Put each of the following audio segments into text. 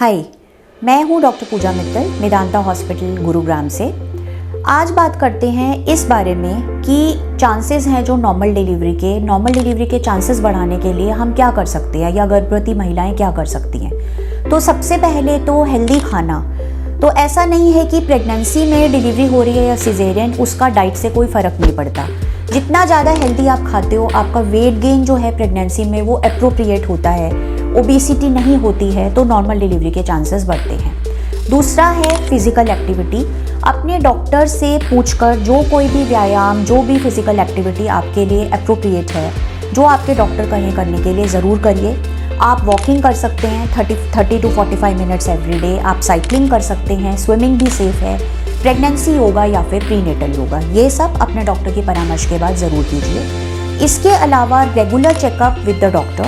हाय, मैं हूँ डॉक्टर पूजा मित्तल, मेदांता हॉस्पिटल गुरुग्राम से। आज बात करते हैं इस बारे में कि चांसेस हैं जो नॉर्मल डिलीवरी के चांसेस बढ़ाने के लिए हम क्या कर सकते हैं या गर्भवती महिलाएं क्या कर सकती हैं। तो सबसे पहले तो हेल्दी खाना। तो ऐसा नहीं है कि प्रेगनेंसी में डिलीवरी हो रही है या सिजेरियन, उसका डाइट से कोई फ़र्क नहीं पड़ता। जितना ज़्यादा हेल्दी आप खाते हो, आपका वेट गेन जो है प्रेगनेंसी में वो अप्रोप्रिएट होता है, ओबेसिटी नहीं होती है, तो नॉर्मल डिलीवरी के चांसेस बढ़ते हैं। दूसरा है फिज़िकल एक्टिविटी। अपने डॉक्टर से पूछकर जो कोई भी व्यायाम, जो भी फिज़िकल एक्टिविटी आपके लिए अप्रोप्रिएट है, जो आपके डॉक्टर कहें करने के लिए ज़रूर करिए। आप वॉकिंग कर सकते हैं 30 to 45 मिनट्स एवरी डे। आप साइकिलिंग कर सकते हैं, स्विमिंग भी सेफ़ है। प्रेगनेंसी योगा या फिर प्रीनेटल योगा, ये सब अपने डॉक्टर की परामर्श के बाद ज़रूर कीजिए। इसके अलावा regular checkup with the doctor,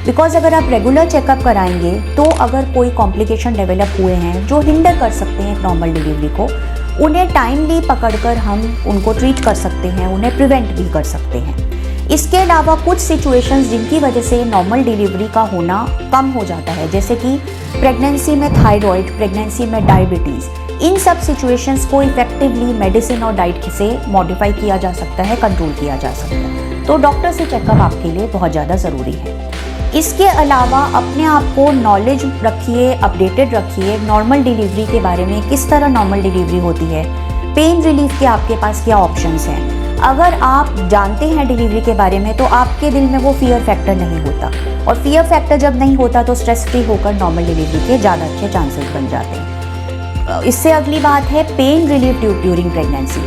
because अगर आप रेगुलर चेकअप कराएंगे तो अगर कोई कॉम्प्लिकेशन डेवलप हुए हैं जो हिंडर कर सकते हैं नॉर्मल डिलीवरी को, उन्हें टाइमली पकड़कर हम उनको ट्रीट कर सकते हैं, उन्हें प्रिवेंट भी कर सकते हैं। इसके अलावा कुछ सिचुएशंस जिनकी वजह से नॉर्मल डिलीवरी का होना कम हो जाता है, जैसे कि प्रेगनेंसी में थायराइड, प्रेगनेंसी में डायबिटीज़, इन सब सिचुएशंस को इफेक्टिवली मेडिसिन और डाइट से मॉडिफाई किया जा सकता है, कंट्रोल किया जा सकता है। तो डॉक्टर से चेकअप आपके लिए बहुत ज़्यादा ज़रूरी है। इसके अलावा अपने आप को नॉलेज रखिए, अपडेटेड रखिए नॉर्मल डिलीवरी के बारे में, किस तरह नॉर्मल डिलीवरी होती है, पेन रिलीफ के आपके पास क्या ऑप्शंस हैं। अगर आप जानते हैं डिलीवरी के बारे में तो आपके दिल में वो फियर फैक्टर नहीं होता, और फियर फैक्टर जब नहीं होता तो स्ट्रेस फ्री होकर नॉर्मल डिलीवरी के ज़्यादा अच्छे चांसेस बन जाते हैं। इससे अगली बात है पेन रिलीफ ड्यूरिंग प्रेगनेंसी।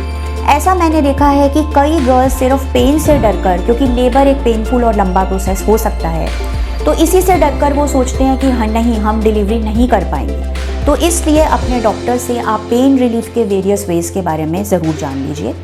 ऐसा मैंने देखा है कि कई गर्ल्स सिर्फ पेन से डरकर, क्योंकि लेबर एक पेनफुल और लंबा प्रोसेस हो सकता है, तो इसी से डरकर वो सोचते हैं कि हाँ नहीं, हम डिलीवरी नहीं कर पाएंगे। तो इसलिए अपने डॉक्टर से आप पेन रिलीफ के वेरियस वेज के बारे में ज़रूर जान लीजिए।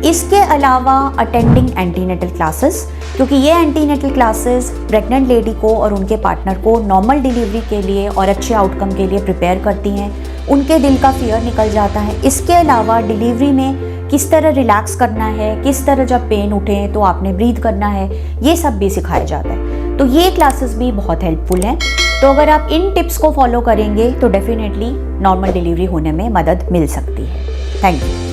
इसके अलावा अटेंडिंग एंटीनेटल क्लासेस, क्योंकि ये एंटीनेटल क्लासेस प्रेग्नेंट लेडी को और उनके पार्टनर को नॉर्मल डिलीवरी के लिए और अच्छे आउटकम के लिए प्रिपेयर करती हैं। उनके दिल का फियर निकल जाता है। इसके अलावा डिलीवरी में किस तरह रिलैक्स करना है, किस तरह जब पेन उठे तो आपने ब्रीथ करना है, ये सब भी सिखाया जाता है। तो ये क्लासेस भी बहुत हेल्पफुल हैं। तो अगर आप इन टिप्स को फॉलो करेंगे तो डेफिनेटली नॉर्मल डिलीवरी होने में मदद मिल सकती है। Thank you.